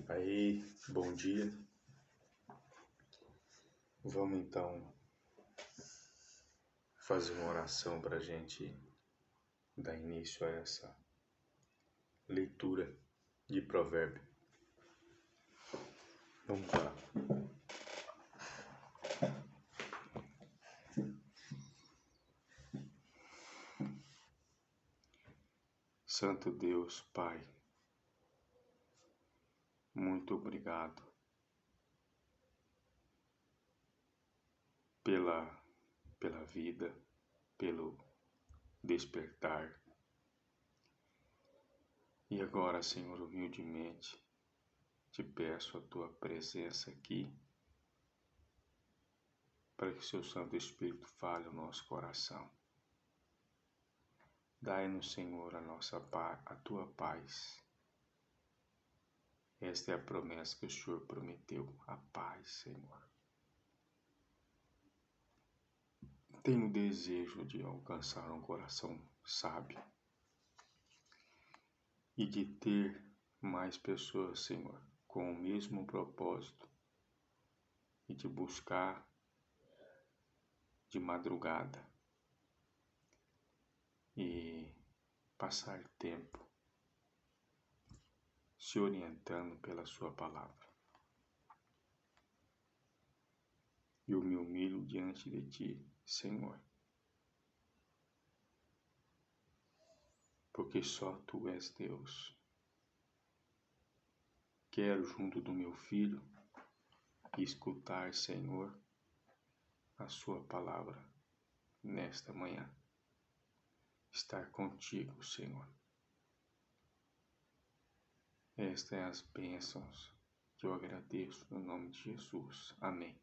Aí, bom dia. Vamos então fazer uma oração para a gente dar início a essa leitura de provérbio. Vamos lá. Santo Deus, Pai, muito obrigado pela vida, pelo despertar. E agora, Senhor, humildemente, te peço a tua presença aqui, para que o seu Santo Espírito fale ao nosso coração. Dai-nos, Senhor, a tua paz. Esta é a promessa que o Senhor prometeu, a paz, Senhor. Tenho o desejo de alcançar um coração sábio e de ter mais pessoas, Senhor, com o mesmo propósito e de buscar de madrugada e passar tempo se orientando pela sua palavra. Eu me humilho diante de ti, Senhor, porque só tu és Deus. Quero, junto do meu filho, escutar, Senhor, a sua palavra nesta manhã. Estar contigo, Senhor. Estas são as bênçãos que eu agradeço no nome de Jesus. Amém.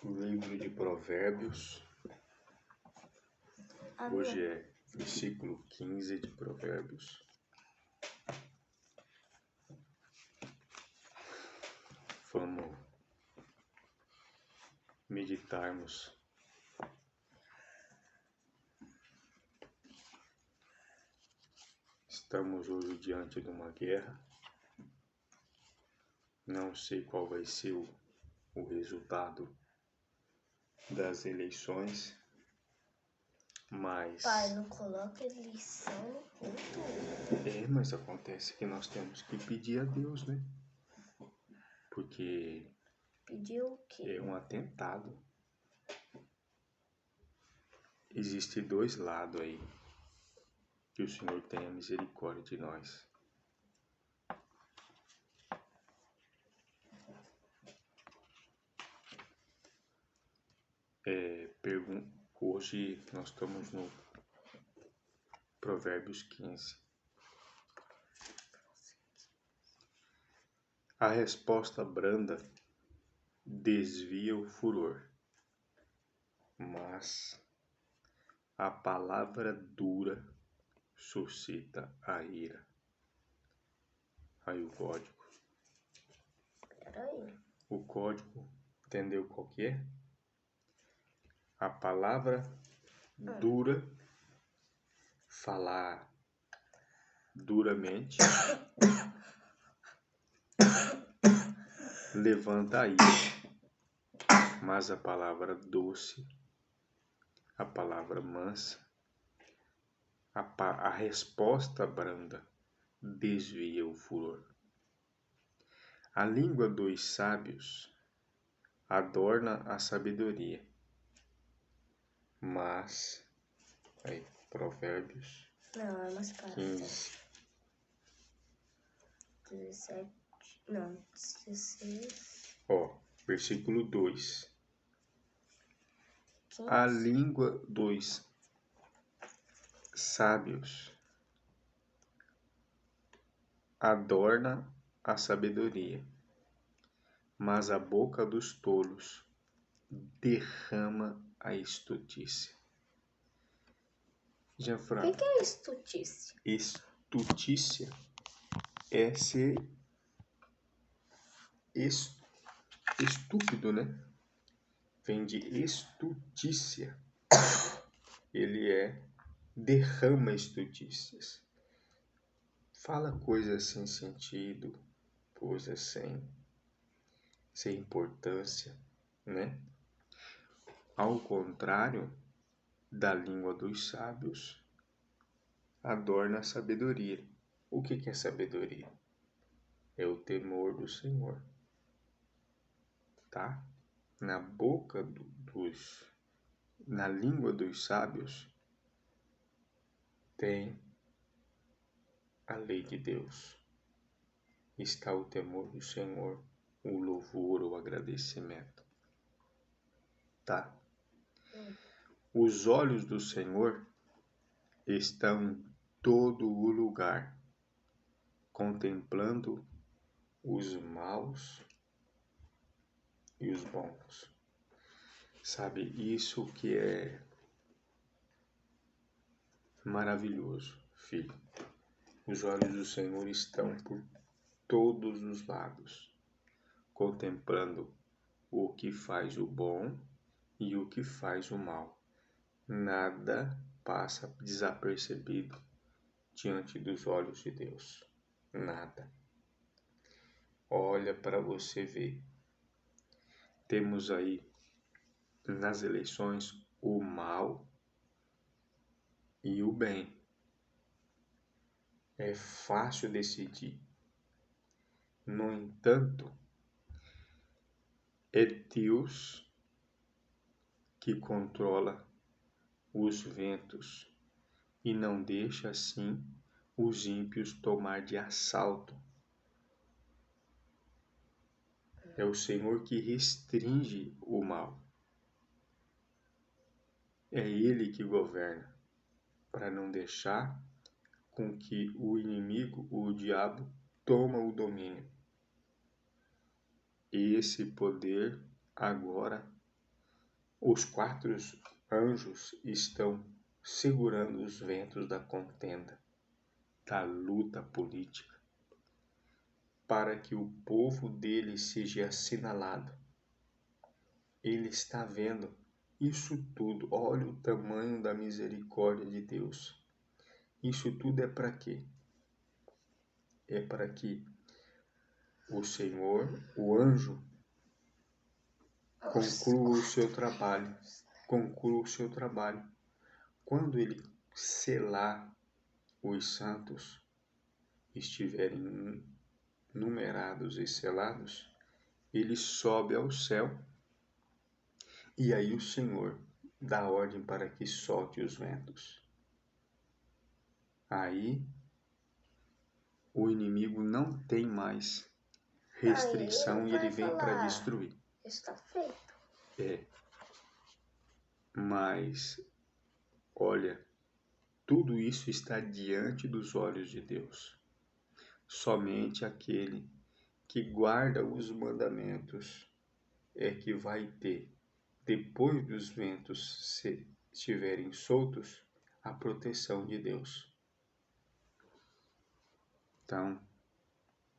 O livro de Provérbios. Hoje é versículo 15 de Provérbios. Vamos meditarmos Estamos hoje diante de uma guerra. Não sei qual vai ser o resultado das eleições, mas... Pai, não coloca eleição no culto. Mas acontece que nós temos que pedir a Deus, né? Porque Pedir o quê? é um atentado. Existem dois lados aí. Que o Senhor tenha misericórdia de nós. Hoje nós estamos no Provérbios 15. A resposta branda desvia o furor, mas a palavra dura suscita a ira. Aí o código. Peraí. O código, entendeu qual que é? A palavra dura, falar duramente, levanta a ira. Mas a palavra doce, a palavra mansa, a resposta branda desvia o furor. A língua dos sábios adorna a sabedoria, mas, Provérbios Não, é mais para 15. 17, não, 16. Versículo 2. 15. A língua dos sábios adorna a sabedoria, mas a boca dos tolos derrama a estultícia. O que é estultícia? Estultícia é ser estúpido, né? Vem de estutícia. Ele derrama estutícias. Fala coisas sem sentido, coisas sem importância, né? Ao contrário da língua dos sábios, adorna a sabedoria. O que é sabedoria? É o temor do Senhor, tá? Na boca na língua dos sábios, tem a lei de Deus. Está o temor do Senhor, o louvor, o agradecimento, tá? Os olhos do Senhor estão em todo o lugar, contemplando os maus e os bons. Sabe, isso que é maravilhoso, filho. Os olhos do Senhor estão por todos os lados, contemplando o que faz o bom e o que faz o mal. Nada passa desapercebido diante dos olhos de Deus. Nada. Olha para você ver. Temos aí nas eleições o mal e o bem. É fácil decidir. No entanto, é Deus que controla os ventos e não deixa assim os ímpios tomar de assalto. É o Senhor que restringe o mal. É Ele que governa, para não deixar com que o inimigo, o diabo, toma o domínio. Esse poder agora, os 4 anjos estão segurando os ventos da contenda, da luta política, para que o povo dele seja assinalado. Ele está vendo isso tudo. Olha o tamanho da misericórdia de Deus. Isso tudo é para quê? É para que o Senhor, o anjo, conclua o seu trabalho. Conclua o seu trabalho. Quando ele selar os santos, estiverem numerados e selados, ele sobe ao céu e aí o Senhor dá ordem para que solte os ventos. Aí o inimigo não tem mais restrição e ele vem para destruir. Está feito. Mas, olha, tudo isso está diante dos olhos de Deus. Somente aquele que guarda os mandamentos é que vai ter, depois dos ventos estiverem soltos, a proteção de Deus. Então,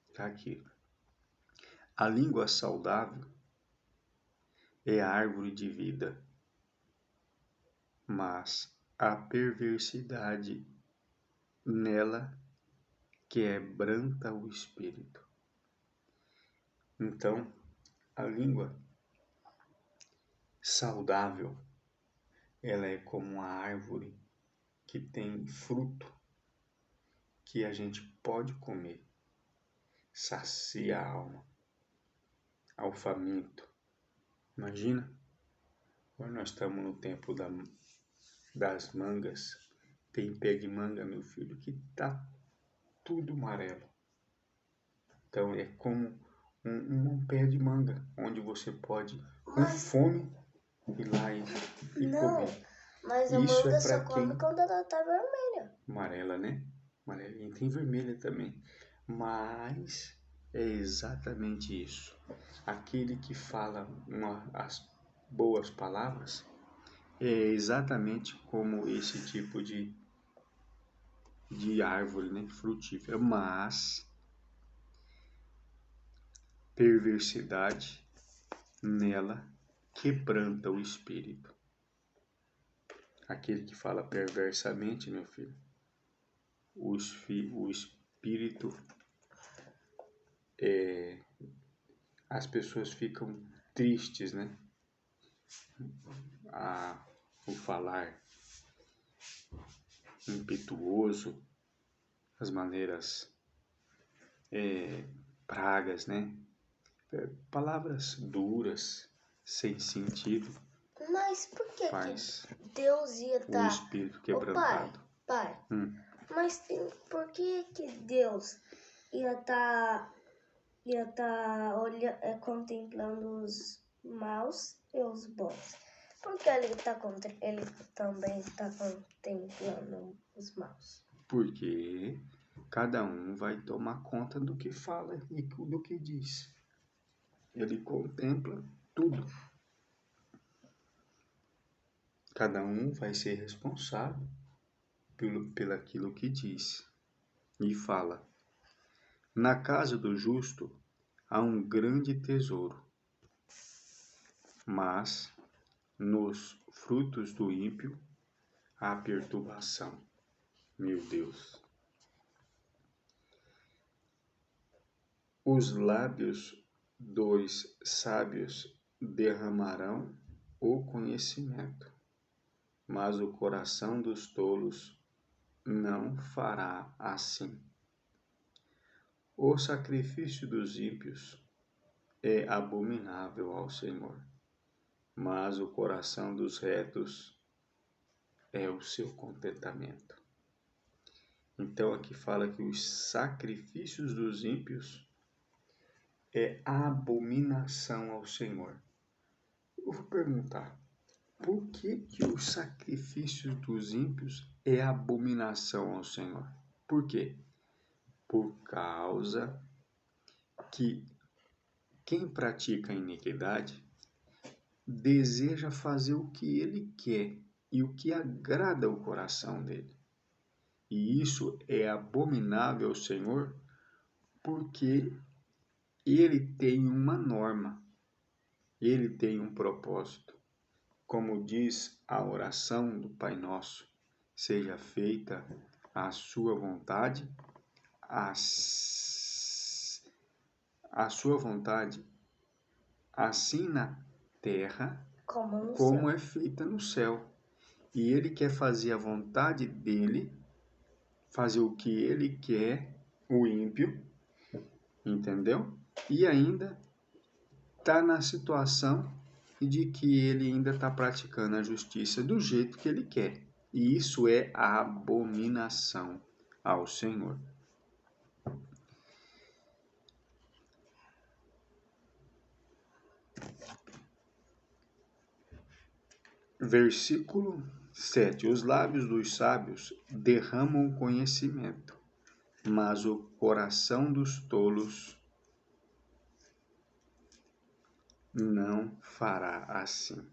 está aqui. A língua saudável é a árvore de vida, mas a perversidade nela quebranta o espírito. Então, a língua saudável, ela é como uma árvore que tem fruto que a gente pode comer, sacia a alma, ao faminto. Imagina, agora nós estamos no tempo das mangas, tem pé de manga, meu filho, que tá tudo amarelo. Então é como um pé de manga, onde você pode, com fome, ir lá e comer. Mas a Isso manga é para só come quem? quando ela tá vermelha. Amarela, né? Amarelinha, tem vermelha também. Mas é exatamente isso. Aquele que fala as boas palavras é exatamente como esse tipo de árvore, né? Frutífera. Mas perversidade nela quebranta o espírito. Aquele que fala perversamente, meu filho, o espírito, as pessoas ficam tristes, né? O falar impetuoso, as maneiras pragas, né? Palavras duras, sem sentido, Mas por que faz Deus ia o estar... espírito Ô, quebrantado. pai, mas por que Deus ia estar contemplando os maus e os bons? Porque ele também está contemplando os maus. Porque cada um vai tomar conta do que fala e do que diz. Ele contempla tudo. Cada um vai ser responsável pelaquilo que diz e fala. Na casa do justo há um grande tesouro, mas nos frutos do ímpio há perturbação. Meu Deus. Os lábios dos sábios derramarão o conhecimento, mas o coração dos tolos não fará assim. O sacrifício dos ímpios é abominável ao Senhor, mas o coração dos retos é o seu contentamento. Então aqui fala que os sacrifícios dos ímpios é abominação ao Senhor. Eu vou perguntar, por que os sacrifícios dos ímpios é abominação ao Senhor? Por quê? Por causa que quem pratica a iniquidade deseja fazer o que ele quer e o que agrada o coração dele. E isso é abominável ao Senhor porque ele tem uma norma, ele tem um propósito. Como diz a oração do Pai Nosso, seja feita a sua vontade, a sua vontade, assim na terra, como é feita no céu. E ele quer fazer a vontade dele, fazer o que ele quer, o ímpio, entendeu? E ainda está na situação de que ele ainda está praticando a justiça do jeito que ele quer. E isso é a abominação ao Senhor. Versículo 7. Os lábios dos sábios derramam conhecimento, mas o coração dos tolos não fará assim.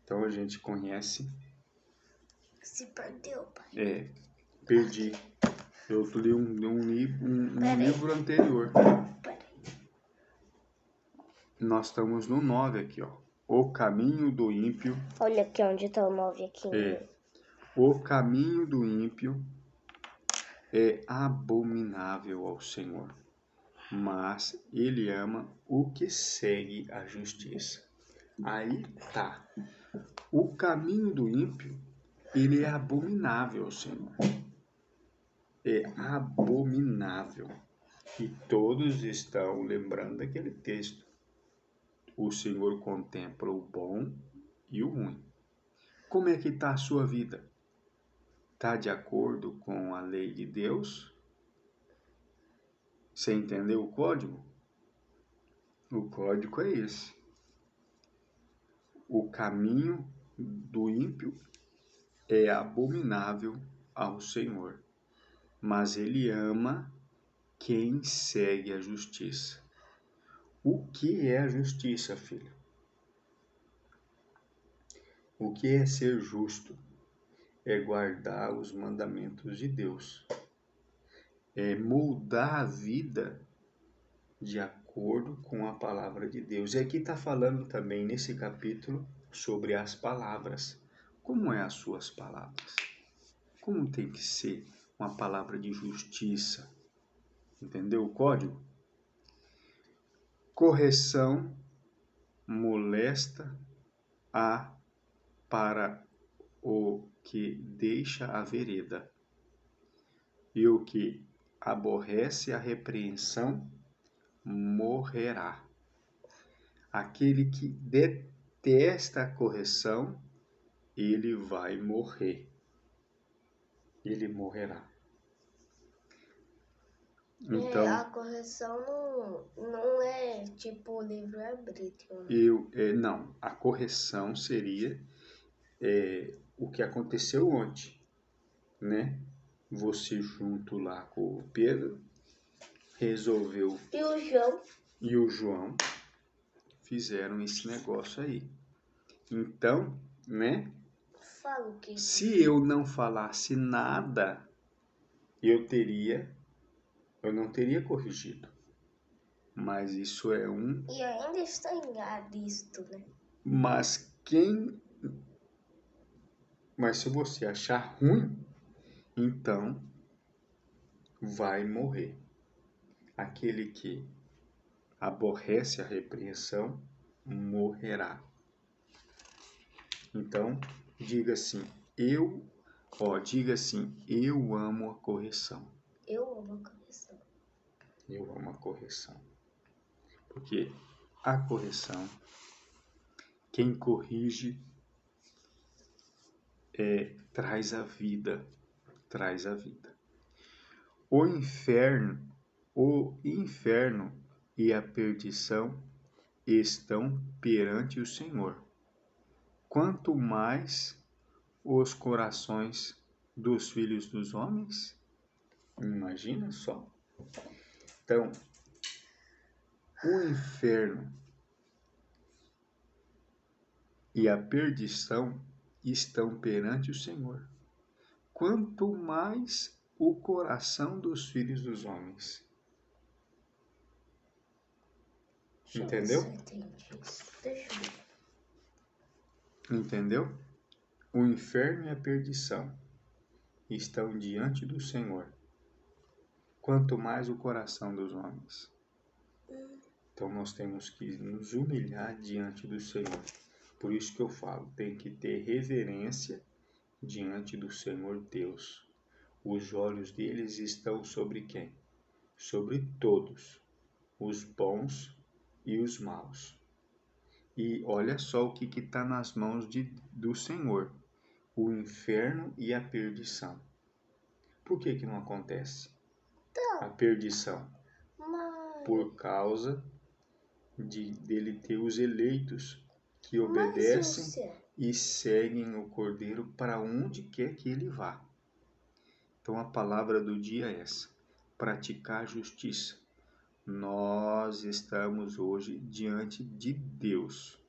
Então a gente conhece. Se perdeu, pai. Perdi. Eu li um livro anterior. Nós estamos no 9 aqui, ó. O caminho do ímpio. Olha aqui onde está o 9 aqui. O caminho do ímpio é abominável ao Senhor, mas ele ama o que segue a justiça. Aí tá. O caminho do ímpio, ele é abominável ao Senhor. É abominável. E todos estão lembrando daquele texto. O Senhor contempla o bom e o ruim. Como é que está a sua vida? Está de acordo com a lei de Deus? Você entendeu o código? O código é esse. O caminho do ímpio é abominável ao Senhor, mas ele ama quem segue a justiça. O que é a justiça, filho? O que é ser justo? É guardar os mandamentos de Deus. É moldar a vida de acordo com a palavra de Deus. E aqui está falando também nesse capítulo sobre as palavras. Como é as suas palavras? Como tem que ser uma palavra de justiça? Entendeu o código? Correção molesta a para o que deixa a vereda, e o que aborrece a repreensão morrerá. Aquele que detesta a correção, ele vai morrer. Ele morrerá. Então, a correção não é tipo livre-arbítrio. não, a correção seria o que aconteceu ontem, né? Você junto lá com o Pedro resolveu E o João? Fizeram esse negócio aí. Então, né? Fala o que? Se eu não falasse nada, eu não teria corrigido. Mas isso é um. E ainda está em isto, né? Mas se você achar ruim, então vai morrer. Aquele que aborrece a repreensão morrerá. Então, diga assim, eu amo a correção. Eu amo a correção. Eu amo a correção. Porque a correção, quem corrige, traz a vida. Traz a vida. O inferno e a perdição estão perante o Senhor. Quanto mais os corações dos filhos dos homens. Imagina só. Então, o inferno e a perdição estão perante o Senhor. Quanto mais o coração dos filhos dos homens. Entendeu? Deixa eu ver. Entendeu? O inferno e a perdição estão diante do Senhor. Quanto mais o coração dos homens. Então nós temos que nos humilhar diante do Senhor. Por isso que eu falo, tem que ter reverência diante do Senhor Deus. Os olhos deles estão sobre quem? Sobre todos, os bons e os maus. E olha só o que está nas mãos do Senhor, o inferno e a perdição. Por que não acontece a perdição? Por causa dele ter os eleitos que obedecem e seguem o Cordeiro para onde quer que ele vá. Então a palavra do dia é essa: praticar a justiça. Nós estamos hoje diante de Deus.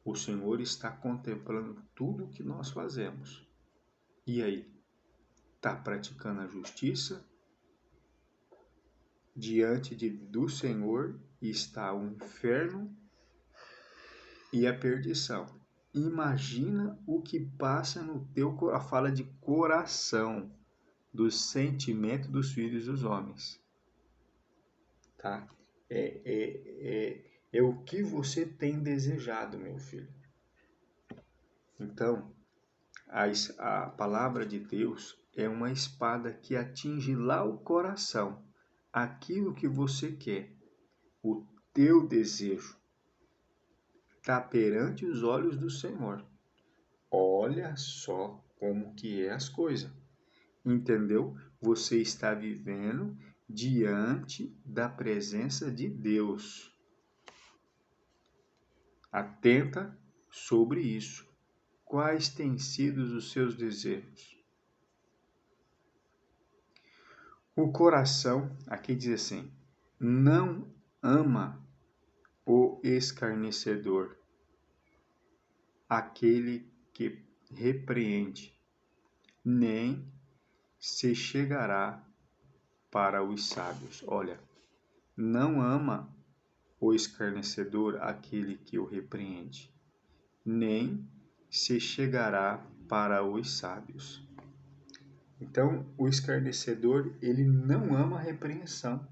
O Senhor está contemplando tudo o que nós fazemos. E aí? Está praticando a justiça? Diante do Senhor está o inferno e a perdição. Imagina o que passa no teu coração. A fala de coração, do sentimento dos filhos dos homens. Tá? É o que você tem desejado, meu filho. Então, a palavra de Deus é uma espada que atinge lá o coração, aquilo que você quer, o teu desejo. Está perante os olhos do Senhor. Olha só como que é as coisas. Entendeu? Você está vivendo diante da presença de Deus. Atenta sobre isso. Quais têm sido os seus desejos? O coração, aqui diz assim, não ama o escarnecedor, aquele que repreende, nem se chegará para os sábios. Olha, Não ama o escarnecedor aquele que o repreende, nem se chegará para os sábios. Então, o escarnecedor, ele não ama a repreensão.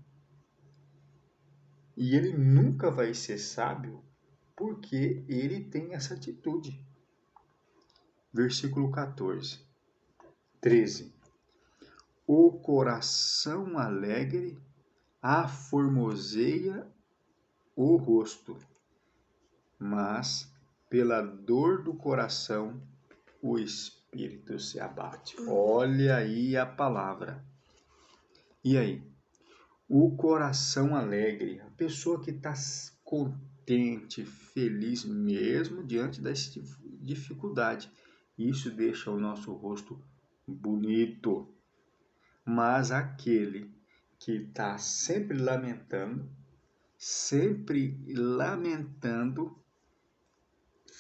E ele nunca vai ser sábio porque ele tem essa atitude. Versículo 14. 13. O coração alegre aformoseia o rosto, mas pela dor do coração o espírito se abate. Olha aí a palavra. E aí? O coração alegre, a pessoa que está contente, feliz mesmo diante da dificuldade. Isso deixa o nosso rosto bonito. Mas aquele que está sempre lamentando,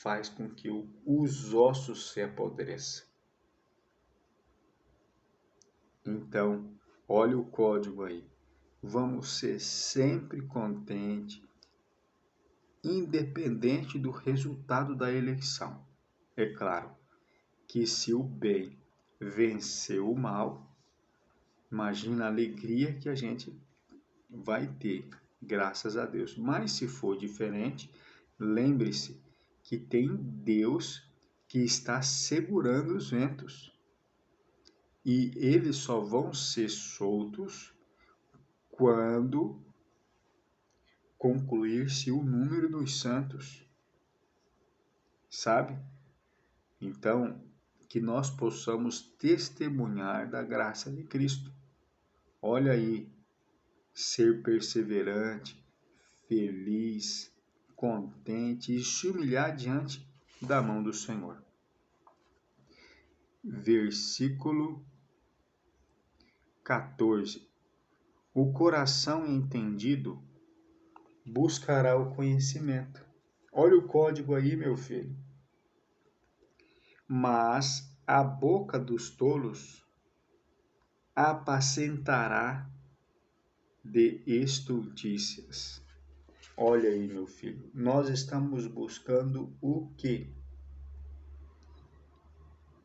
faz com que os ossos se apodreçam. Então, olha o código aí. Vamos ser sempre contentes, independente do resultado da eleição. É claro que se o bem vencer o mal, imagina a alegria que a gente vai ter, graças a Deus. Mas se for diferente, lembre-se que tem Deus que está segurando os ventos. E eles só vão ser soltos quando concluir-se o número dos santos. Sabe? Então, que nós possamos testemunhar da graça de Cristo. Olha aí, ser perseverante, feliz, contente e se humilhar diante da mão do Senhor. Versículo 14. O coração entendido buscará o conhecimento. Olha o código aí, meu filho. Mas a boca dos tolos apacentará de estultícias. Olha aí, meu filho, nós estamos buscando o quê?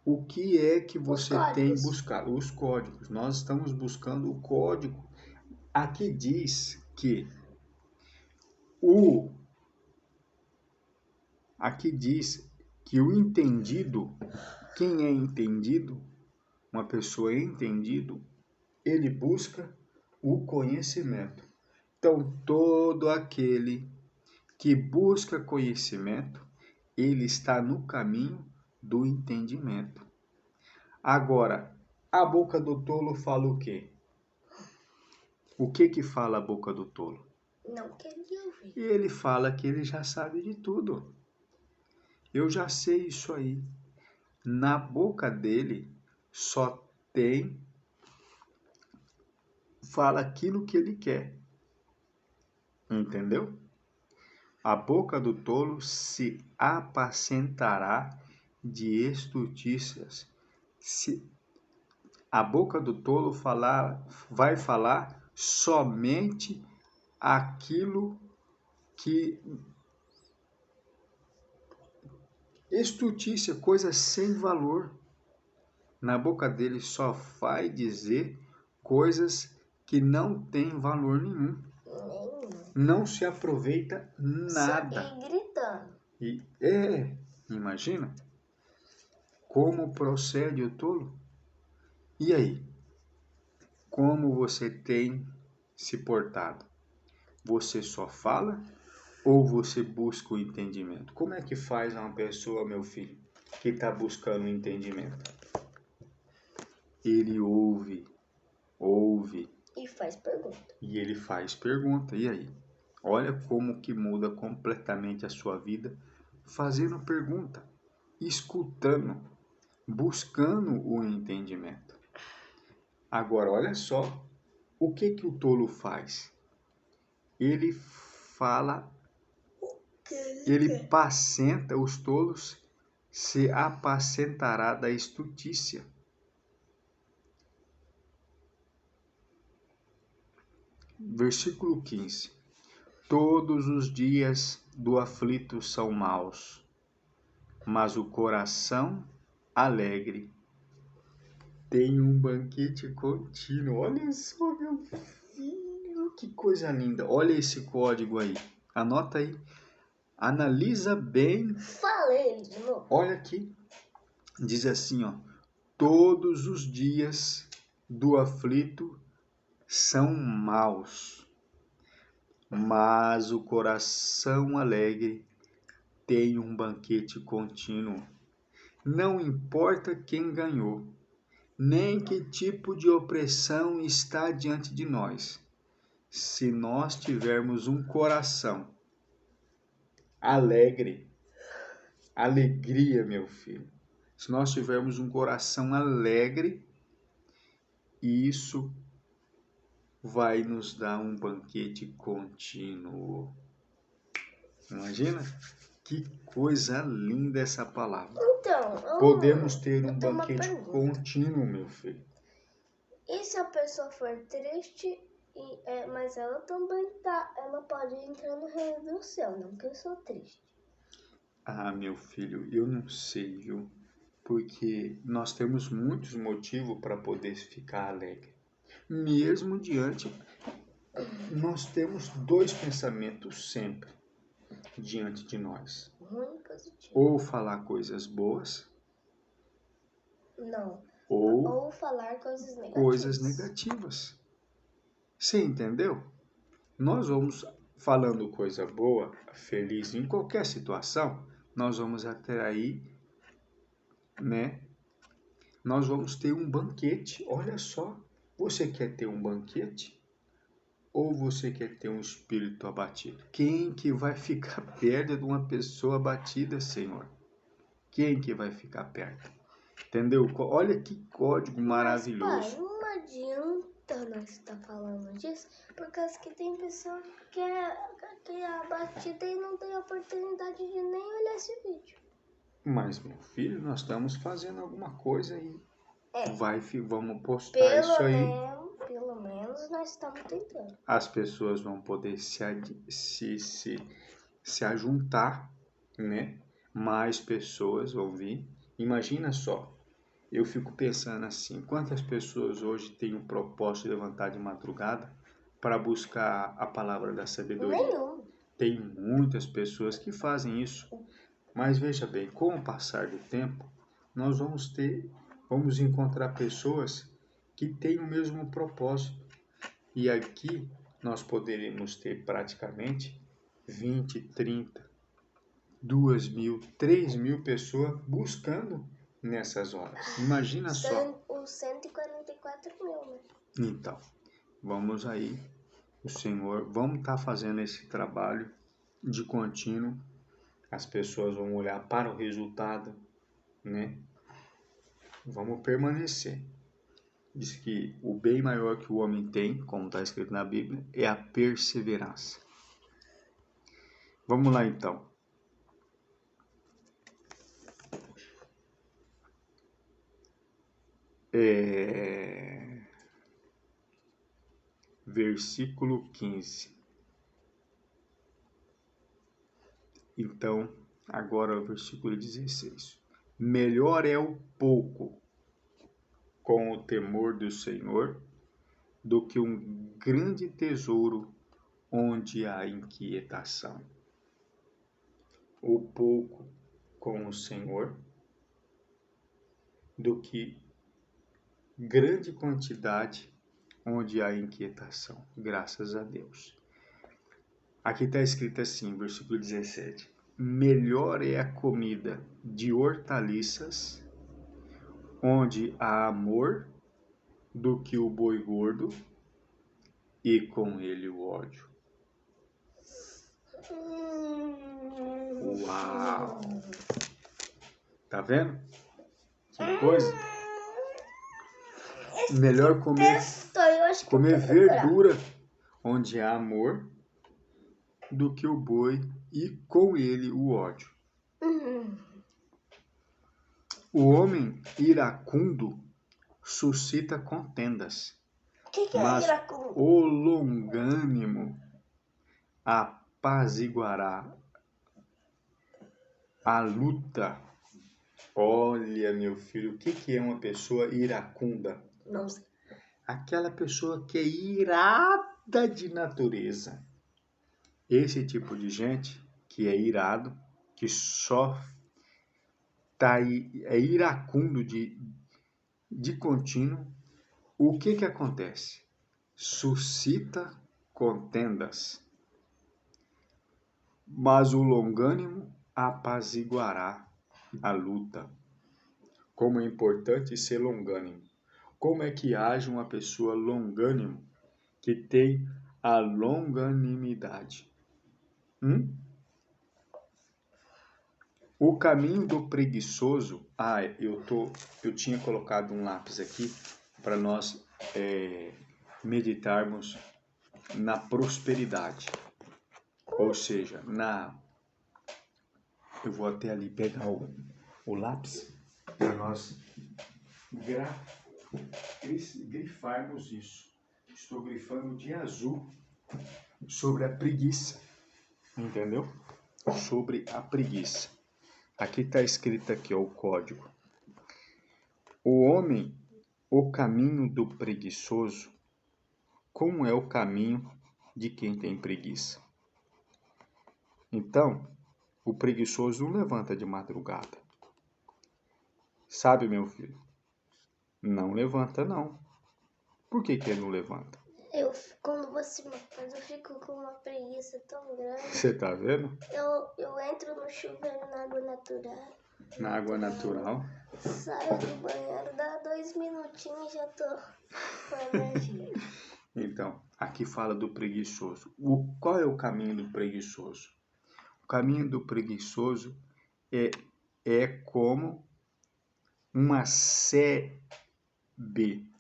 O que é que você tem buscado? Os códigos. Nós estamos buscando o código. Aqui diz que o entendido, quem é entendido, uma pessoa entendido, ele busca o conhecimento. Então, todo aquele que busca conhecimento, ele está no caminho do entendimento. Agora, a boca do tolo fala o quê? O que fala a boca do tolo? Não quer ouvir. Ele fala que ele já sabe de tudo. Eu já sei isso aí. Na boca dele só fala aquilo que ele quer. Entendeu? A boca do tolo se apacentará de estultícias. A boca do tolo vai falar somente aquilo que... Estultícia, coisa sem valor. Na boca dele só vai dizer coisas que não têm valor nenhum. Não se aproveita nada. Só vem gritando. Imagina como procede o tolo. E aí? Como você tem se portado? Você só fala ou você busca o entendimento? Como é que faz uma pessoa, meu filho, que está buscando o entendimento? Ele ouve. E faz pergunta. E ele faz pergunta. E aí? Olha como que muda completamente a sua vida fazendo pergunta, escutando, buscando o entendimento. Agora, olha só o que o tolo faz. Ele fala, ele apacenta os tolos, se apacentará da estultícia. Versículo 15. Todos os dias do aflito são maus, mas o coração alegre tem um banquete contínuo. Olha só, meu filho, que coisa linda. Olha esse código aí. Anota aí. Analisa bem. Falei de novo. Olha aqui. Diz assim, ó. Todos os dias do aflito são maus, mas o coração alegre tem um banquete contínuo. Não importa quem ganhou, nem que tipo de opressão está diante de nós. Se nós tivermos um coração alegre, alegria, meu filho. Se nós tivermos um coração alegre, isso vai nos dar um banquete contínuo. Imagina? Que coisa linda essa palavra. Então, Podemos ter um eu tenho uma banquete pergunta. contínuo, meu filho. E se a pessoa for triste, mas ela também ela pode entrar no reino do céu, não que eu sou triste. Ah, meu filho, eu não sei, viu? Porque nós temos muitos motivos para poder ficar alegre. Mesmo diante, nós temos dois pensamentos sempre diante de nós. Ruim e positivo. Ou falar coisas boas, Não. ou Ou falar coisas negativas. coisas negativas. Você entendeu? Nós vamos falando coisa boa, feliz em qualquer situação, nós vamos atrair, né? Nós vamos ter um banquete. Olha só, você quer ter um banquete ou você quer ter um espírito abatido? Quem que vai ficar perto de uma pessoa abatida, Senhor? Quem que vai ficar perto? Entendeu? Olha que código maravilhoso. Mas, pai, não adianta nós estar falando disso, por causa que tem pessoa que é abatida e não tem oportunidade de nem olhar esse vídeo. Mas, meu filho, nós estamos fazendo alguma coisa aí. Vamos postar Pelo isso aí. Pelo menos nós estamos tentando. As pessoas vão poder se ajuntar, né? Mais pessoas vão vir. Imagina só, eu fico pensando assim, quantas pessoas hoje têm o propósito de levantar de madrugada para buscar a palavra da sabedoria? Nenhum. Tem muitas pessoas que fazem isso. Mas veja bem, com o passar do tempo, nós vamos encontrar pessoas que têm o mesmo propósito. E aqui nós poderemos ter praticamente 20, 30, 2.000, 3.000 pessoas buscando nessas horas. Imagina só. Os 144 mil, né? Então, vamos aí, o Senhor, vamos estar fazendo esse trabalho de contínuo. As pessoas vão olhar para o resultado, né? Vamos permanecer. Diz que o bem maior que o homem tem, como está escrito na Bíblia, é a perseverança. Vamos lá então. Versículo 15. Então, agora o versículo 16. Melhor é o pouco com o temor do Senhor do que um grande tesouro onde há inquietação. O pouco com o Senhor do que grande quantidade onde há inquietação. Graças a Deus. Aqui está escrito assim, versículo 17. Melhor é a comida de hortaliças onde há amor do que o boi gordo e com ele o ódio. Uau! Tá vendo? Que coisa? Melhor comer verdura onde há amor do que o boi e com ele o ódio. O homem iracundo suscita contendas, que é Mas iracundo? o longânimo apaziguará a luta. Olha, meu filho, o que é uma pessoa iracunda? Não sei. Aquela pessoa que é irada de natureza. Esse tipo de gente que é irado, que só é iracundo de contínuo, o que acontece? Suscita contendas, mas o longânimo apaziguará a luta. Como é importante ser longânimo. Como é que age uma pessoa longânimo que tem a longanimidade? O caminho do preguiçoso. Eu tinha colocado um lápis aqui para nós meditarmos na prosperidade. Ou seja, eu vou até ali pegar o lápis para nós grifarmos isso. Estou grifando de azul sobre a preguiça. Entendeu? Sobre a preguiça. Aqui está escrito aqui, ó, o código. O caminho do preguiçoso, como é o caminho de quem tem preguiça? Então, o preguiçoso não levanta de madrugada. Sabe, meu filho? Não levanta, não. Por que ele não levanta? Quando você me faz, eu fico com uma preguiça tão grande. Você tá vendo? Eu entro no chuveiro na água natural. Na água natural. Saio do banheiro, dá 2 minutinhos e já tô com energia. Então, aqui fala do preguiçoso. Qual é o caminho do preguiçoso? O caminho do preguiçoso é como uma sebe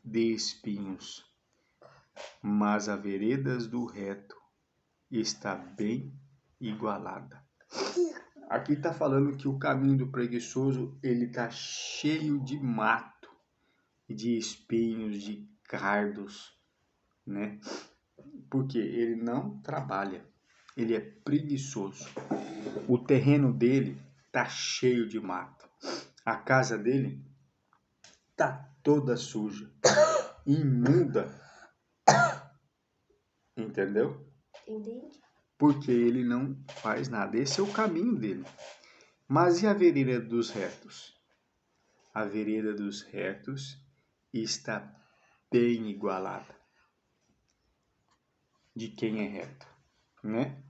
de espinhos, mas a veredas do reto está bem igualada. Aqui está falando que o caminho do preguiçoso ele está cheio de mato, de espinhos, de cardos, né? Porque ele não trabalha, ele é preguiçoso. O terreno dele está cheio de mato. A casa dele está toda suja, imunda. Entendeu? Entendi. Porque ele não faz nada. Esse é o caminho dele. Mas e a vereda dos retos? A vereda dos retos está bem igualada de quem é reto, né?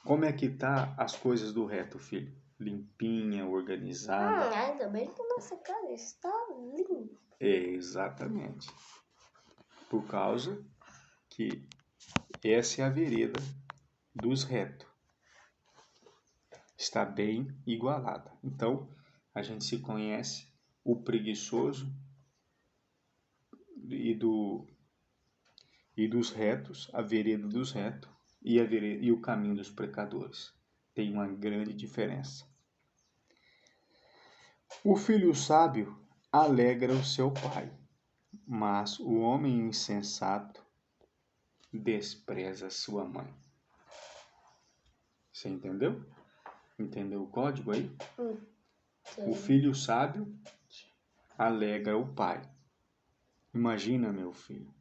Como é que tá as coisas do reto, filho? Limpinha, organizada. Ainda bem que nossa casa está limpa. Exatamente. Por causa que essa é a vereda dos retos. Está bem igualada. Então, a gente se conhece o preguiçoso e dos retos, a vereda dos retos e o caminho dos pecadores. Tem uma grande diferença. O filho sábio alegra o seu pai, mas o homem insensato despreza sua mãe. Você entendeu? Entendeu o código aí? O filho sábio alegra o pai. Imagina, meu filho,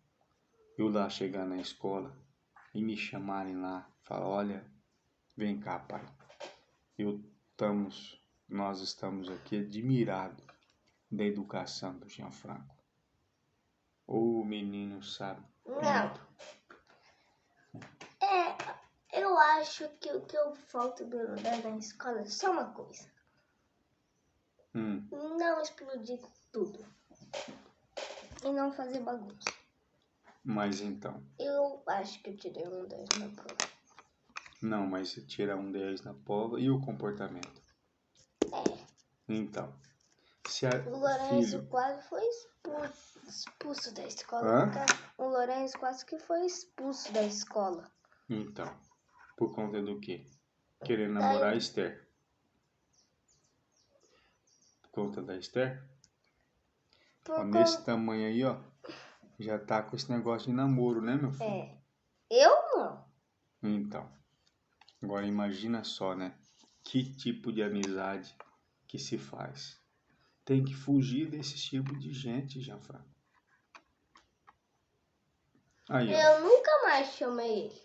eu lá chegar na escola e me chamarem lá, falar, olha, vem cá, pai, nós estamos aqui admirados da educação do Gianfranco. O menino sabe. Não. Eu acho que o que eu falta de lugar na escola é só uma coisa. Não explodir tudo. E não fazer bagunça. Mas então? Eu acho que eu tirei um 10 na prova. Não, mas você tira um 10 na prova e o comportamento? Então, se o Lourenço quase foi expulso da escola. O Lourenço quase que foi expulso da escola. Então, por conta do quê? Querer namorar a Esther. Por conta da Esther? Nesse tamanho aí, ó. Já tá com esse negócio de namoro, né, meu filho? É. Eu não. Então, agora imagina só, né? Que tipo de amizade que se faz. Tem que fugir desse tipo de gente, Gianfranco. Aí, ó. Eu nunca mais chamei ele.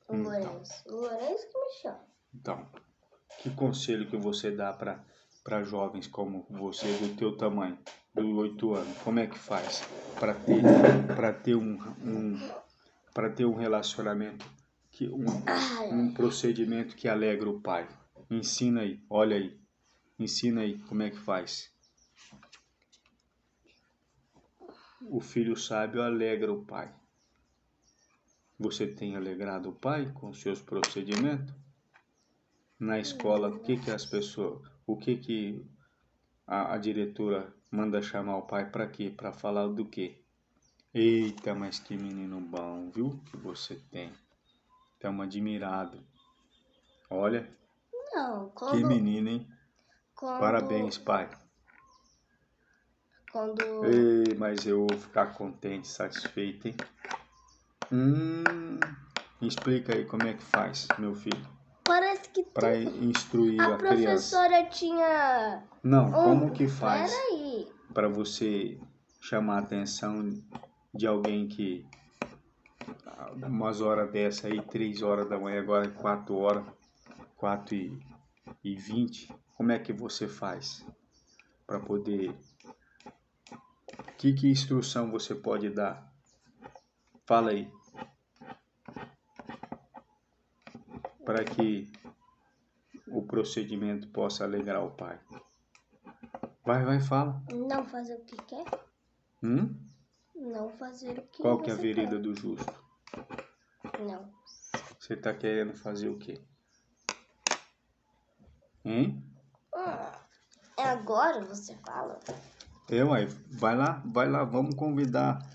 O Então. Lourenço. O Lourenço que me chama. Então, que conselho que você dá para jovens como você, do teu tamanho, dos 8 anos? Como é que faz para ter para ter um relacionamento que um procedimento que alegra o pai? Ensina aí, olha aí. Ensina aí como é que faz. O filho sábio alegra o pai. Você tem alegrado o pai com seus procedimentos? Na escola, o que que as pessoas, o que a diretora manda chamar o pai para quê? Para falar do quê? Eita, mas que menino bom, viu? Que você tem. Estamos admirados. Olha, Não, que menino, hein? Parabéns, pai. Quando... Ei, mas eu vou ficar contente, satisfeito, hein? Explica aí como é que faz, meu filho. Parece que para instruir a criança. professora tinha... Não, como que faz Peraí. para você chamar a atenção de alguém que umas horas dessa aí, 3 horas da manhã, agora 4 horas, 4h20, como é que você faz para poder... Que instrução você pode dar? Fala aí. Para que o procedimento possa alegrar o pai. Vai, fala. Não fazer o que quer? Não fazer o que Qual que é a você vereda quer. do justo? Não. Você tá querendo fazer o quê? Hein? É agora você fala? Aí, vai lá, vamos convidar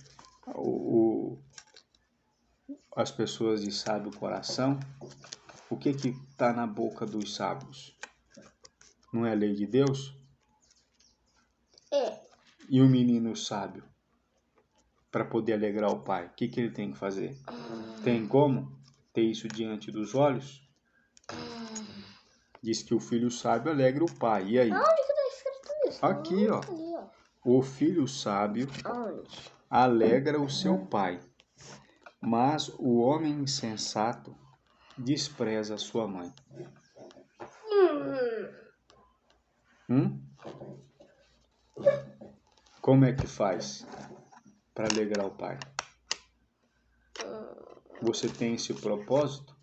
as pessoas de sábio coração. O que tá na boca dos sábios? Não é a lei de Deus? É. E o menino sábio, para poder alegrar o pai, o que ele tem que fazer? Tem como ter isso diante dos olhos? Diz que o filho sábio alegra o pai. E aí? Onde que tá escrito isso? Aqui, ó. Ali, ó. O filho sábio Onde? alegra o seu pai, mas o homem insensato despreza sua mãe. Como é que faz para alegrar o pai? Você tem esse propósito?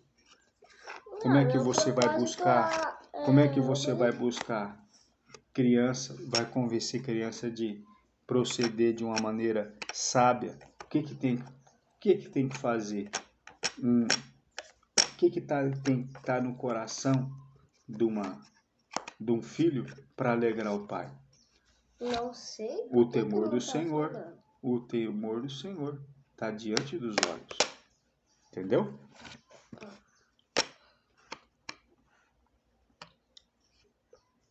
Como é que você vai buscar? Como é que você vai buscar criança? Vai convencer criança de proceder de uma maneira sábia? O que tem que fazer? O que tem que estar no coração de um filho para alegrar o pai? Não sei. O temor do Senhor. O temor do Senhor está diante dos olhos. Entendeu?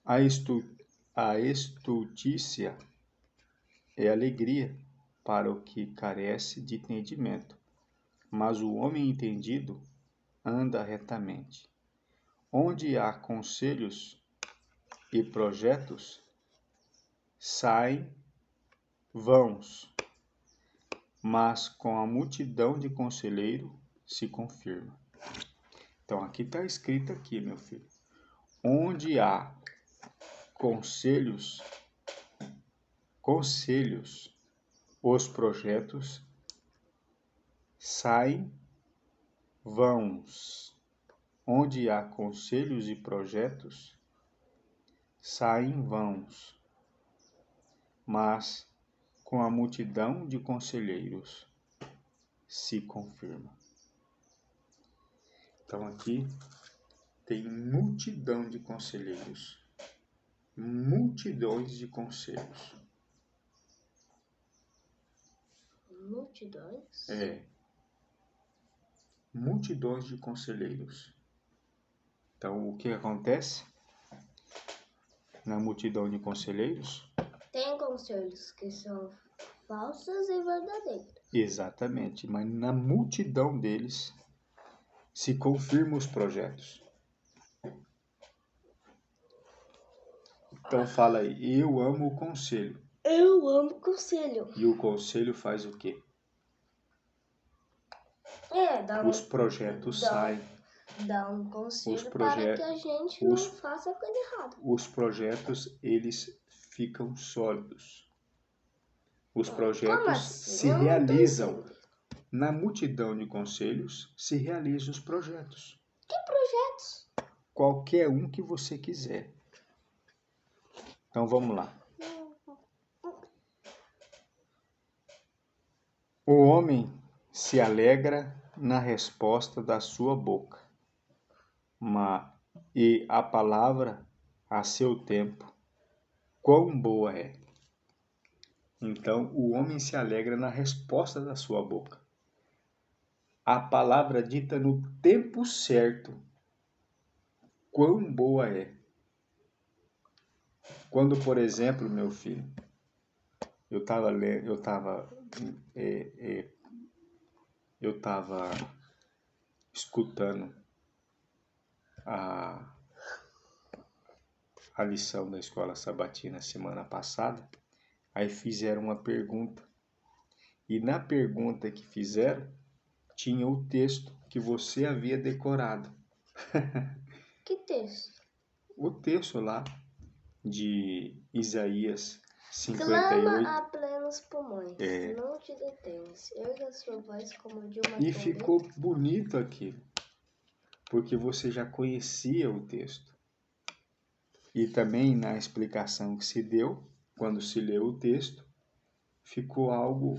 A estultícia é alegria para o que carece de entendimento, mas o homem entendido anda retamente. Onde há conselhos e projetos, saem vãos, mas com a multidão de conselheiro se confirma. Então aqui está escrito aqui, meu filho. Onde há conselhos, os projetos saem vãos. Onde há conselhos e projetos saem vãos, mas com a multidão de conselheiros se confirma. Então aqui tem multidão de conselheiros, multidões de conselhos. Multidões? É. Multidões de conselheiros. Então o que acontece na multidão de conselheiros? Tem conselhos que são falsas e verdadeiras. Exatamente, mas na multidão deles se confirmam os projetos. Então fala aí, eu amo o conselho. Eu amo o conselho. E o conselho faz o quê? Os projetos saem. Dá um conselho Os para que a gente não faça coisa errada. Os projetos, eles ficam sólidos. Os projetos assim? se realizam. Na multidão de conselhos, se realizam os projetos. Que projetos? Qualquer um que você quiser. Então vamos lá. O homem se alegra na resposta da sua boca, e a palavra a seu tempo, quão boa é. Então o homem se alegra na resposta da sua boca. A palavra dita no tempo certo, quão boa é. Quando, por exemplo, meu filho, eu estava escutando a lição da escola sabatina semana passada, aí fizeram uma pergunta, e na pergunta que fizeram, tinha o texto que você havia decorado. Que texto? O texto lá de Isaías 58. Clama a plenos pulmões, não te detenhas, erga a sua voz como de uma E trombeta. ficou bonito aquilo, porque você já conhecia o texto. E também na explicação que se deu, quando se leu o texto, ficou algo...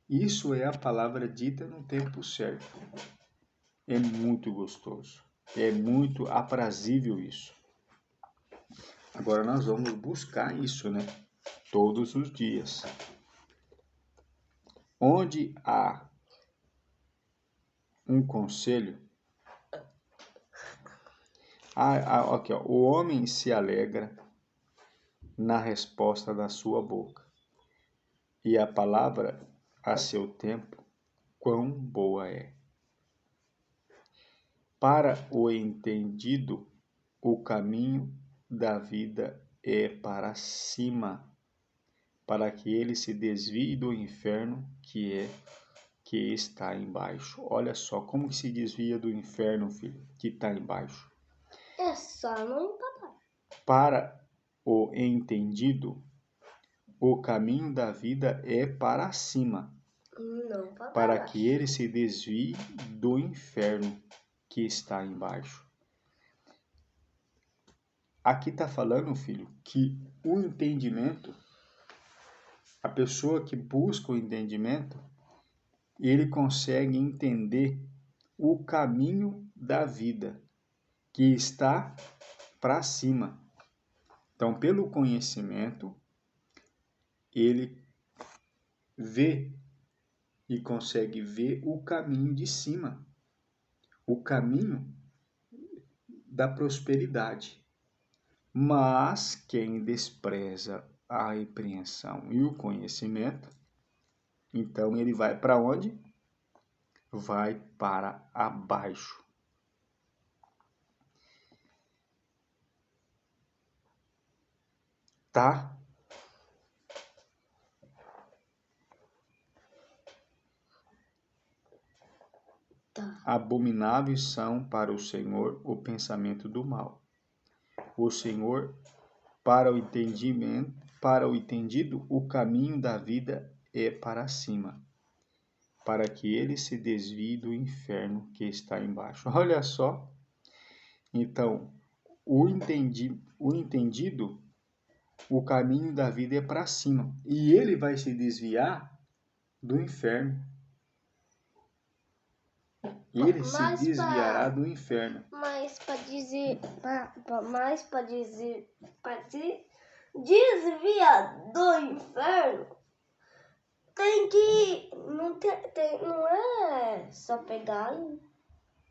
Isso é a palavra dita no tempo certo. É muito gostoso. É muito aprazível isso. Agora nós vamos buscar isso, né? Todos os dias. Onde há um conselho... Aqui, ó. O homem se alegra na resposta da sua boca, e a palavra a seu tempo, quão boa é. Para o entendido, o caminho da vida é para cima, para que ele se desvie do inferno que está embaixo. Olha só como que se desvia do inferno, filho, que está embaixo. É só não papai. Para o entendido, o caminho da vida é para cima, não para para baixo. que ele se desvie do inferno que está embaixo. Aqui está falando, filho, que o entendimento, a pessoa que busca o entendimento, ele consegue entender o caminho da vida que está para cima. Então, pelo conhecimento, ele vê e consegue ver o caminho de cima, o caminho da prosperidade. Mas quem despreza a repreensão e o conhecimento, então ele vai para onde? Vai para abaixo. Tá? Abomináveis são para o Senhor o pensamento do mal. O Senhor, para o entendido, o caminho da vida é para cima, para que ele se desvie do inferno que está embaixo. Olha só. Então, o entendido, o caminho da vida é para cima, e ele vai se desviar do inferno. Ele se desviará do inferno. Mas para desviar do inferno, tem que não é só pegar.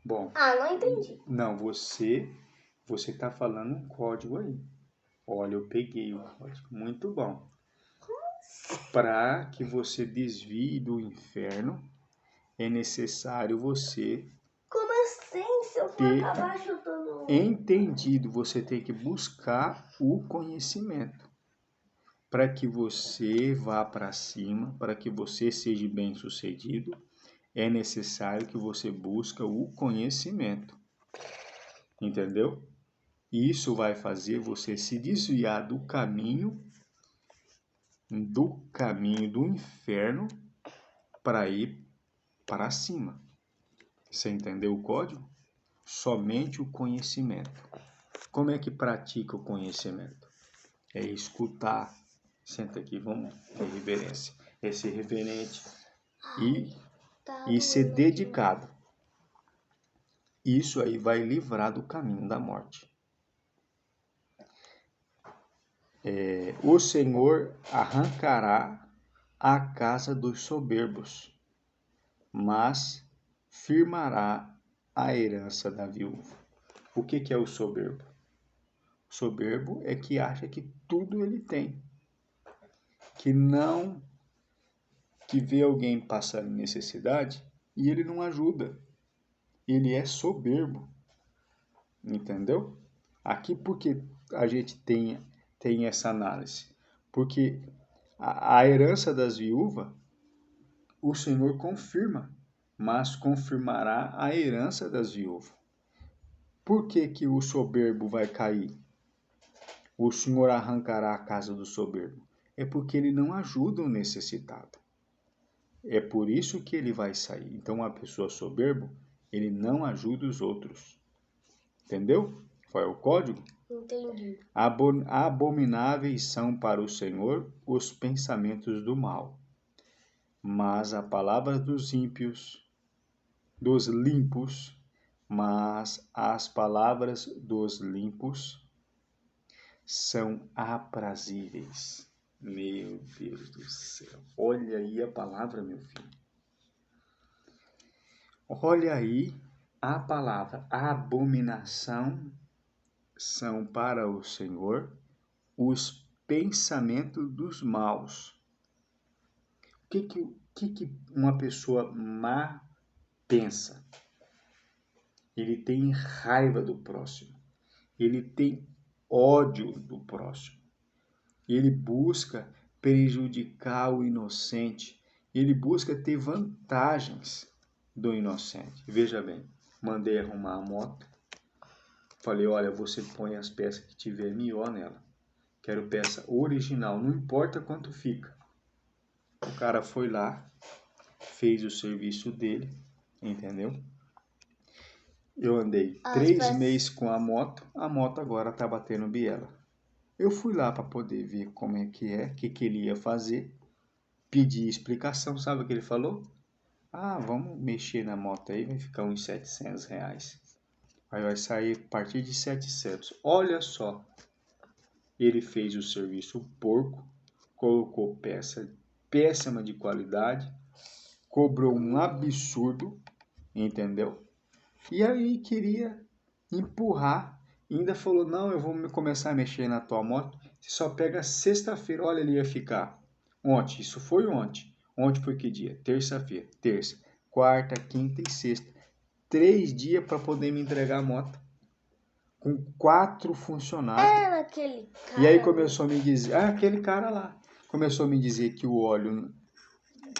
Bom. Não entendi. Não, você está falando um código aí. Olha, eu peguei o código. Muito bom. para que você desvie do inferno, é necessário você Como assim? Se eu for ter acabar chutando... entendido, você tem que buscar o conhecimento. Para que você vá para cima, para que você seja bem-sucedido, é necessário que você busque o conhecimento. Entendeu? Isso vai fazer você se desviar do caminho do inferno para ir para cima. Você entendeu o código? Somente o conhecimento. Como é que pratica o conhecimento? É escutar. Senta aqui, vamos ter reverência. É ser reverente e ser dedicado. Isso aí vai livrar do caminho da morte. O Senhor arrancará a casa dos soberbos, mas firmará a herança da viúva. O que é o soberbo? O soberbo é que acha que tudo ele tem, que vê alguém passando necessidade e ele não ajuda. Ele é soberbo, entendeu? Aqui porque a gente tem essa análise, porque a herança das viúvas o Senhor confirma, mas confirmará a herança das viúvas. Por que o soberbo vai cair? O Senhor arrancará a casa do soberbo. É porque ele não ajuda o necessitado. É por isso que ele vai sair. Então, a pessoa soberbo, ele não ajuda os outros. Entendeu? Qual é o código? Entendi. Abomináveis são para o Senhor os pensamentos do mal, mas a palavra dos ímpios, dos limpos, mas as palavras dos limpos são aprazíveis. Meu Deus do céu. Olha aí a palavra, meu filho. Olha aí a palavra. Abominação são para o Senhor os pensamentos dos maus. O que uma pessoa má pensa? Ele tem raiva do próximo. Ele tem ódio do próximo. Ele busca prejudicar o inocente. Ele busca ter vantagens do inocente. Veja bem, mandei arrumar a moto. Falei, olha, você põe as peças que tiver melhor nela. Quero peça original, não importa quanto fica. O cara foi lá, fez o serviço dele, entendeu? Eu andei 3 meses com a moto agora tá batendo biela. Eu fui lá para poder ver como é, o que ele ia fazer, pedi explicação, sabe o que ele falou? Ah, vamos mexer na moto aí, vai ficar uns R$700. Aí vai sair a partir de 700. Olha só, ele fez o serviço porco, colocou peça péssima de qualidade, cobrou um absurdo, entendeu? E aí queria empurrar, ainda falou, não, eu vou começar a mexer na tua moto, você só pega sexta-feira, olha, ele ia ficar ontem, isso foi ontem. Ontem foi que dia? Terça-feira, terça, quarta, quinta e sexta. 3 dias para poder me entregar a moto. Com 4 funcionários. Era aquele cara. E aí começou a me dizer, aquele cara lá. Começou a me dizer que o óleo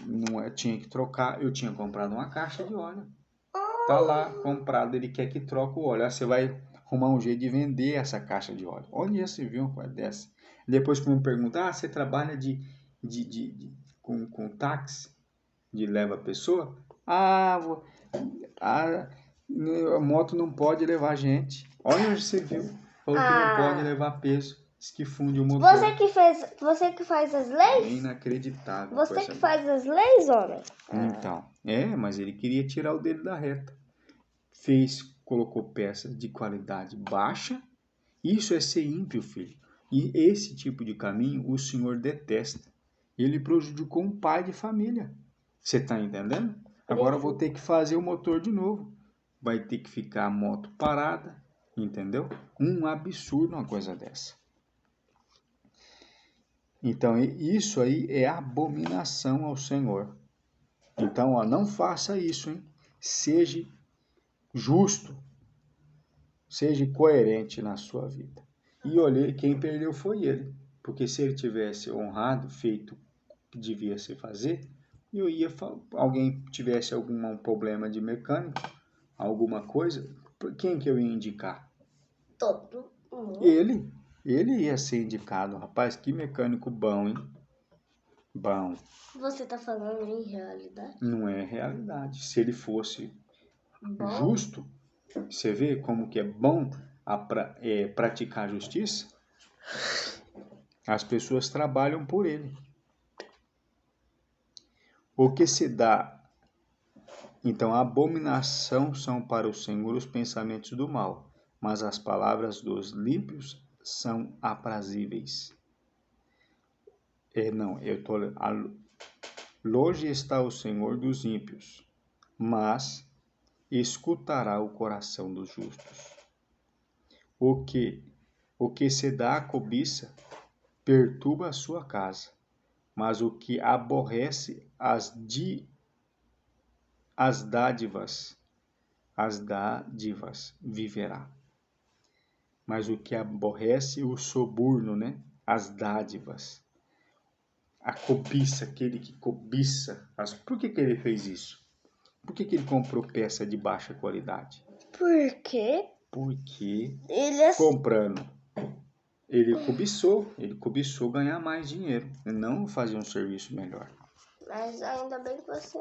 não tinha que trocar. Eu tinha comprado uma caixa de óleo. Tá lá comprado, ele quer que troque o óleo. Aí você vai arrumar um jeito de vender essa caixa de óleo. Onde já se viu uma coisa dessa? Depois que me perguntar, você trabalha com táxi? De leva a pessoa? A moto não pode levar gente. Olha onde você viu. Falou que não pode levar peso. Diz que funde o motor. Você que faz as leis? É inacreditável. Você que faz as leis, homem? Então, mas ele queria tirar o dele da reta. Colocou peças de qualidade baixa. Isso é ser ímpio, filho. E esse tipo de caminho o Senhor detesta. Ele prejudicou um pai de família. Você está entendendo? Agora eu vou ter que fazer o motor de novo. Vai ter que ficar a moto parada, entendeu? Um absurdo uma coisa dessa. Então, isso aí é abominação ao Senhor. Então, ó, não faça isso, hein? Seja justo, seja coerente na sua vida. E olhei, quem perdeu foi ele. Porque se ele tivesse honrado, feito o que devia se fazer, alguém tivesse algum problema de mecânico, alguma coisa, quem que eu ia indicar? Todo mundo. Ele ia ser indicado. Rapaz, que mecânico bom, hein? Bom. Você tá falando em realidade? Não é realidade. Se ele fosse Bom. justo, você vê como que é bom praticar a justiça? As pessoas trabalham por ele. O que se dá? Então, a abominação são para o Senhor os pensamentos do mal, mas as palavras dos ímpios são aprazíveis. Longe está o Senhor dos ímpios, mas escutará o coração dos justos. O que se dá à cobiça perturba a sua casa, mas o que aborrece as dádivas viverá. Mas o que aborrece o soborno, né? As dádivas. A cobiça, aquele que cobiça. Por que ele fez isso? Por que ele comprou peça de baixa qualidade? Por quê? Porque Ele comprando, ele cobiçou ganhar mais dinheiro, e não fazer um serviço melhor. Mas ainda bem que você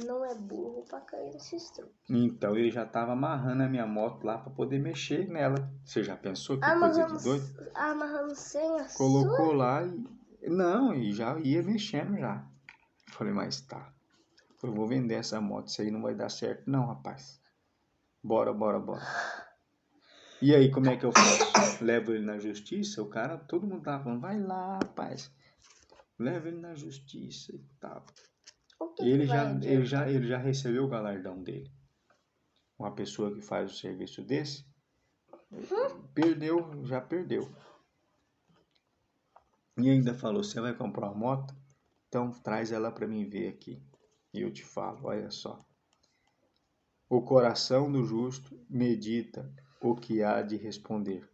não é burro pra cair nesses truques. Então ele já estava amarrando a minha moto lá para poder mexer nela. Você já pensou que coisa de doido? Amarrando sem a Colocou sua? lá e já ia mexendo já. Falei, mas tá. Falei, vou vender essa moto, isso aí não vai dar certo não, rapaz. Bora. E aí, como é que eu faço? Levo ele na justiça? Todo mundo tava falando, vai lá, rapaz. Leva ele na justiça e tal. O que Ele vai adiantar? já recebeu o galardão dele. Uma pessoa que faz o serviço desse, já perdeu. E ainda falou, você vai comprar uma moto? Então traz ela para mim ver aqui. E eu te falo, olha só. O coração do justo medita o que há de responder.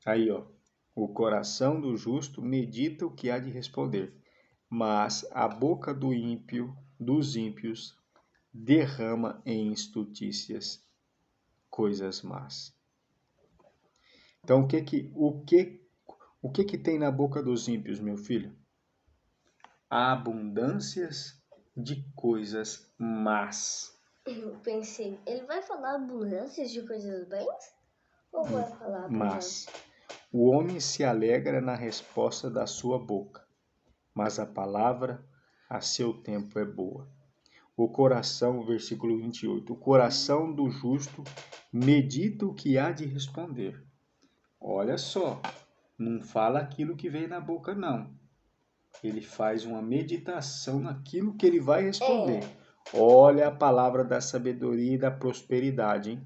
Aí, ó. O coração do justo medita o que há de responder, mas a boca dos ímpios, derrama em estultícias coisas más. Então, o que tem na boca dos ímpios, meu filho? Abundâncias de coisas más. Eu pensei, ele vai falar abundâncias de coisas bens? Ou vai falar Mas o homem se alegra na resposta da sua boca, mas a palavra a seu tempo é boa. O coração, versículo 28, o coração do justo medita o que há de responder. Olha só, não fala aquilo que vem na boca, não. Ele faz uma meditação naquilo que ele vai responder. Olha a palavra da sabedoria e da prosperidade, hein?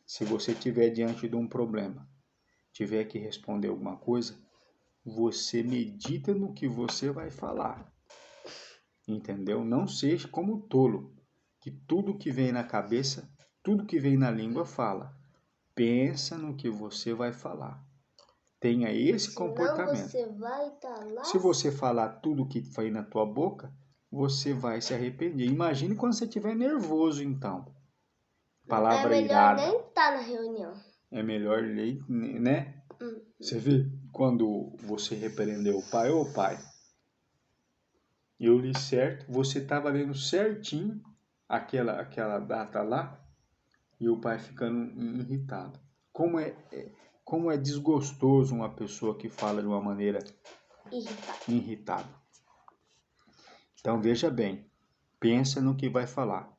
Se você estiver diante de um problema, tiver que responder alguma coisa, você medita no que você vai falar. Entendeu? Não seja como tolo, que tudo que vem na cabeça, tudo que vem na língua fala. Pensa no que você vai falar. Tenha esse comportamento. Você vai estar lá. Se você falar tudo que foi na tua boca, você vai se arrepender. Imagine quando você estiver nervoso, então. Palavra irada. É melhor nem estar na reunião. É melhor, né? Você vê quando você repreendeu o pai, ô pai, eu li certo, você estava lendo certinho aquela data lá, e o pai ficando irritado. Como é desgostoso uma pessoa que fala de uma maneira irritada. Então veja bem, pensa no que vai falar.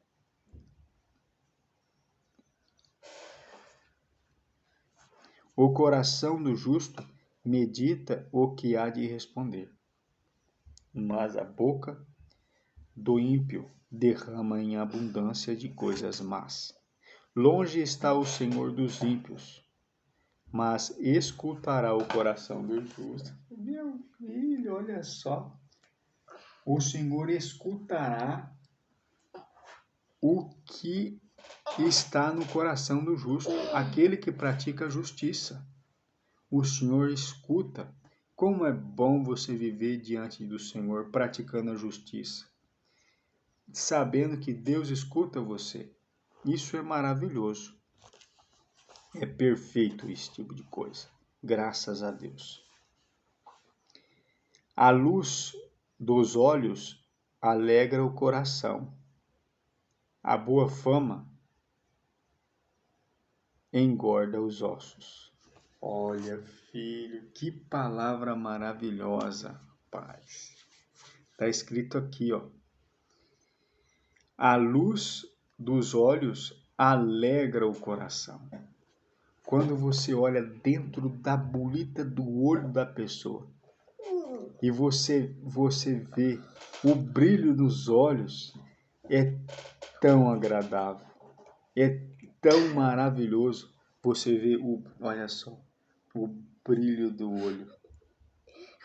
O coração do justo medita o que há de responder, mas a boca do ímpio derrama em abundância de coisas más. Longe está o Senhor dos ímpios, mas escutará o coração do justo. Meu filho, olha só. O Senhor escutará o que está no coração do justo, aquele que pratica a justiça. O Senhor escuta. Como é bom você viver diante do Senhor praticando a justiça, sabendo que Deus escuta você. Isso é maravilhoso. É perfeito esse tipo de coisa. Graças a Deus. A luz dos olhos alegra o coração. A boa fama engorda os ossos. Olha, filho, que palavra maravilhosa, paz. Está escrito aqui, ó. A luz dos olhos alegra o coração. Quando você olha dentro da bolita do olho da pessoa e você vê o brilho nos olhos, é tão agradável, é tão maravilhoso. Você vê olha só, o brilho do olho.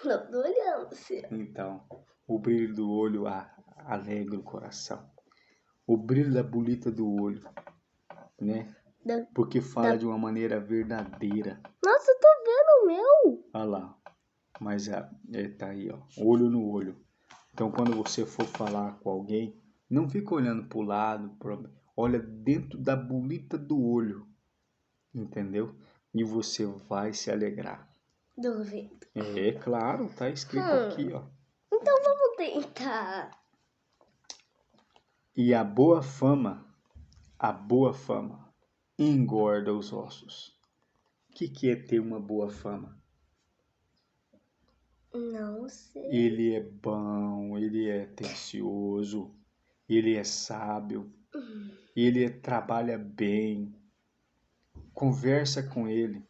Não tô olhando, filho. Então, o brilho do olho alegra o coração. O brilho da bolita do olho, né? Porque fala de uma maneira verdadeira. Nossa, eu tô vendo o meu. Olha lá. Mas tá aí, ó. Olho no olho. Então, quando você for falar com alguém, não fica olhando pro lado. Olha dentro da bolita do olho. Entendeu? E você vai se alegrar. Duvido. É claro, tá escrito aqui, ó. Então vamos tentar. E a boa fama engorda os ossos. O que é ter uma boa fama? Não sei. Ele é bom, ele é atencioso, ele é sábio, ele trabalha bem, conversa com ele.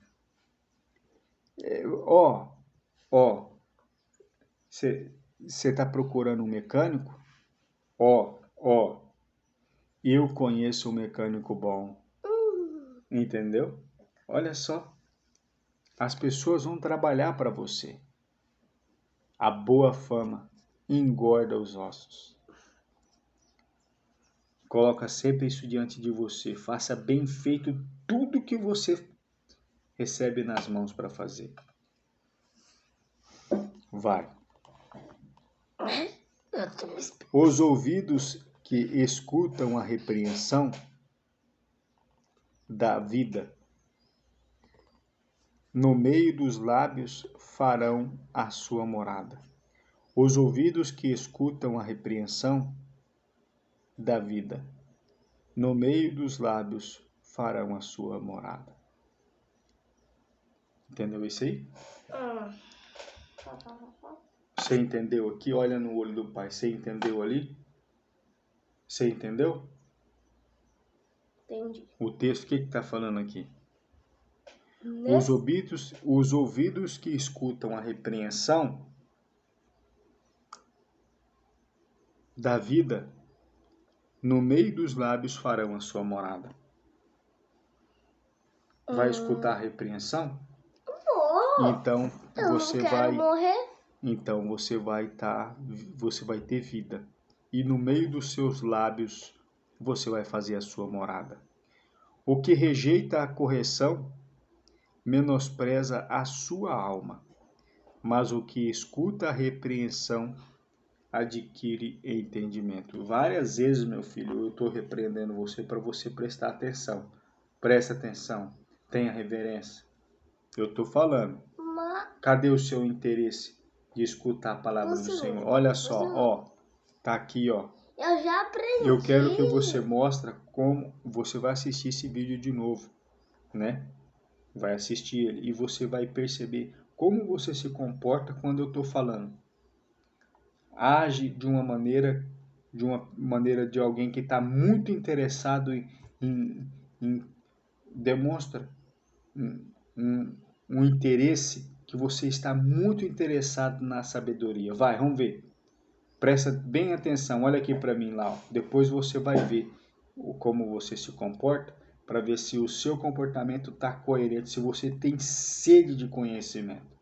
Você está procurando um mecânico? Eu conheço um mecânico bom. Entendeu? Olha só, as pessoas vão trabalhar para você. A boa fama engorda os ossos. Coloca sempre isso diante de você. Faça bem feito tudo que você recebe nas mãos para fazer. Vai. Os ouvidos que escutam a repreensão da vida, no meio dos lábios farão a sua morada. Os ouvidos que escutam a repreensão da vida, no meio dos lábios farão a sua morada. Entendeu isso aí? Você entendeu aqui? Olha no olho do Pai. Você entendeu ali? Você entendeu? Entendi. O texto, o que está falando aqui? Os ouvidos que escutam a repreensão da vida, no meio dos lábios farão a sua morada. Vai escutar a repreensão? Então você vai morrer. Então você vai ter vida. E no meio dos seus lábios você vai fazer a sua morada. O que rejeita a correção menospreza a sua alma, mas o que escuta a repreensão adquire entendimento. Várias vezes, meu filho, eu estou repreendendo você para você prestar atenção. Presta atenção, tenha reverência. Eu estou falando. Cadê o seu interesse de escutar a palavra do Senhor? Olha só, tá aqui, ó. Eu já aprendi. Eu quero que você mostre como você vai assistir esse vídeo de novo, né? Vai assistir ele e você vai perceber como você se comporta quando eu estou falando. Age de uma maneira de alguém que está muito interessado demonstra um interesse que você está muito interessado na sabedoria. Vai, vamos ver. Presta bem atenção, olha aqui para mim lá. Ó. Depois você vai ver como você se comporta para ver se o seu comportamento está coerente, se você tem sede de conhecimento.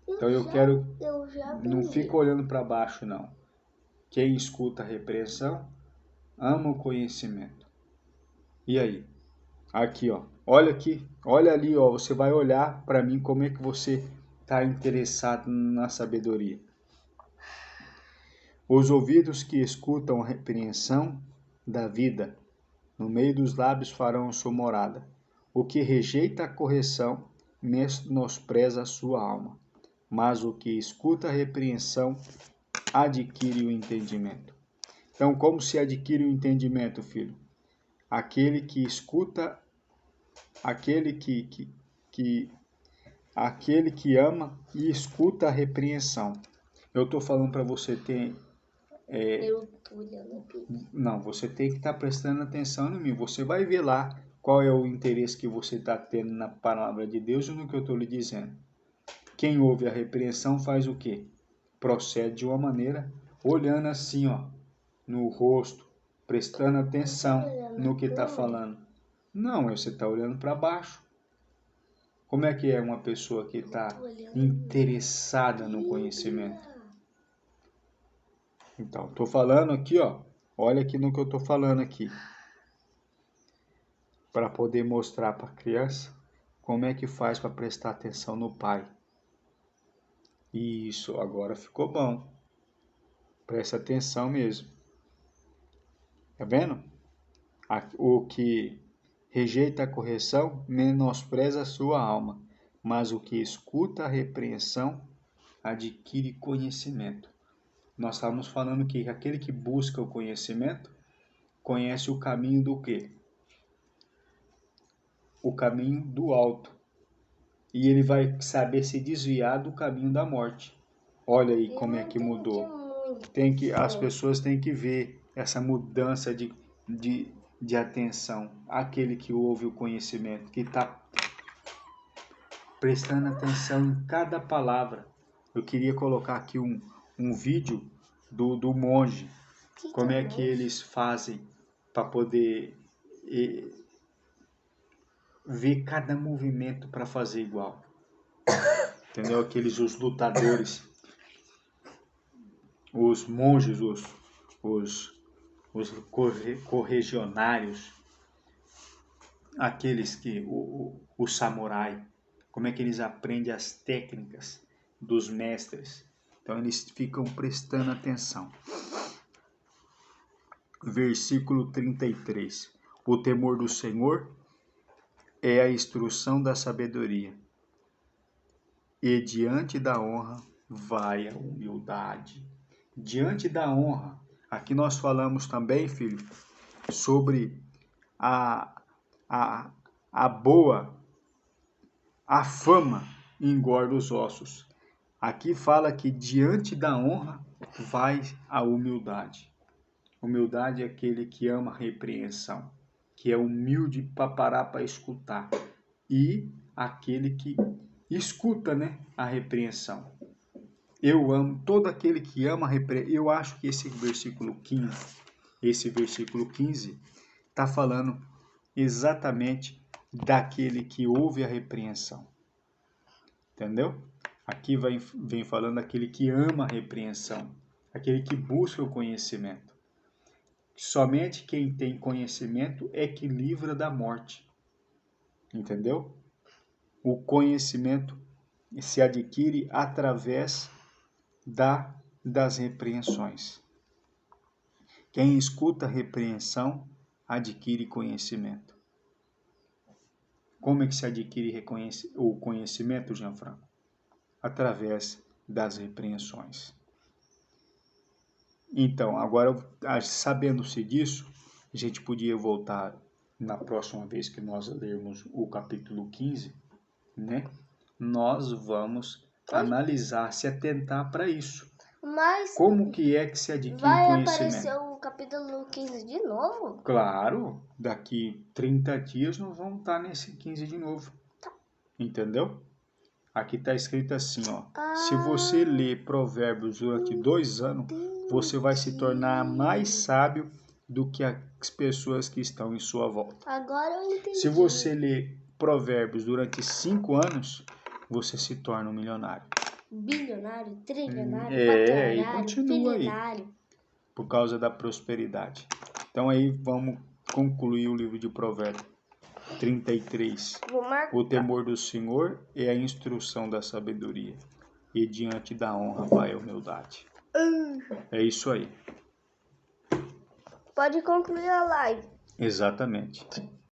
Então eu já não fica olhando para baixo, não. Quem escuta a repreensão, ama o conhecimento. E aí? Aqui, ó. Olha aqui, olha ali, ó. Você vai olhar para mim como é que você está interessado na sabedoria. Os ouvidos que escutam a repreensão da vida, no meio dos lábios farão sua morada. O que rejeita a correção, menospreza a sua alma. Mas o que escuta a repreensão, adquire o entendimento. Então, como se adquire o entendimento, filho? Aquele que escuta, aquele que ama e escuta a repreensão. Eu estou falando para você ter... Eu tô olhando aqui. Não, você tem que estar prestando atenção em mim. Você vai ver lá qual é o interesse que você está tendo na palavra de Deus e no que eu estou lhe dizendo. Quem ouve a repreensão faz o quê? Procede de uma maneira, olhando assim, ó, no rosto, prestando atenção no que está falando. Não, você está olhando para baixo. Como é que é uma pessoa que está interessada no conhecimento? Então, estou falando aqui, ó. Olha aqui no que eu estou falando aqui. Para poder mostrar para a criança como é que faz para prestar atenção no pai. Isso, agora ficou bom. Presta atenção mesmo. Tá vendo? O que rejeita a correção menospreza a sua alma, mas o que escuta a repreensão adquire conhecimento. Nós estávamos falando que aquele que busca o conhecimento conhece o caminho do quê? O caminho do alto. E ele vai saber se desviar do caminho da morte. Olha aí como é que mudou. As pessoas têm que ver essa mudança de atenção. Aquele que ouve o conhecimento, que está prestando atenção em cada palavra. Eu queria colocar aqui um vídeo do monge. Como é que eles fazem para poder ver cada movimento para fazer igual. Entendeu? Os lutadores, os monges, os corregionários, aqueles que, o samurai, como é que eles aprendem as técnicas dos mestres. Então eles ficam prestando atenção. Versículo 33. O temor do Senhor é a instrução da sabedoria, e diante da honra vai a humildade. Diante da honra, aqui nós falamos também, filho, sobre a fama engorda os ossos. Aqui fala que diante da honra vai a humildade. Humildade é aquele que ama a repreensão, que é humilde para parar para escutar. E aquele que escuta, né, a repreensão. Eu amo todo aquele que ama a repreensão. Eu acho que esse versículo 15 está falando exatamente daquele que ouve a repreensão. Entendeu? Aqui vem falando daquele que ama a repreensão, aquele que busca o conhecimento. Somente quem tem conhecimento é que livra da morte. Entendeu? O conhecimento se adquire através das repreensões. Quem escuta a repreensão adquire conhecimento. Como é que se adquire o conhecimento, Gianfranco? Através das repreensões. Então, agora, sabendo-se disso, a gente podia voltar na próxima vez que nós lermos o capítulo 15, né? Nós vamos analisar, se atentar para isso. Mas como que é que se adquire vai conhecimento? Vai aparecer o capítulo 15 de novo? Claro, daqui 30 dias nós vamos estar nesse 15 de novo. Tá. Entendeu? Aqui está escrito assim, ó. Se você ler Provérbios durante 2 anos, você vai se tornar mais sábio do que as pessoas que estão em sua volta. Agora eu entendi. Se você ler Provérbios durante 5 anos, você se torna um milionário. Bilionário, trilionário, E quaternário, continua aí, bilionário. por causa da prosperidade. Então aí vamos concluir o livro de Provérbios 33. Vou marcar. O temor do Senhor é a instrução da sabedoria, e diante da honra vai a humildade. É isso aí. Pode concluir a live. Exatamente.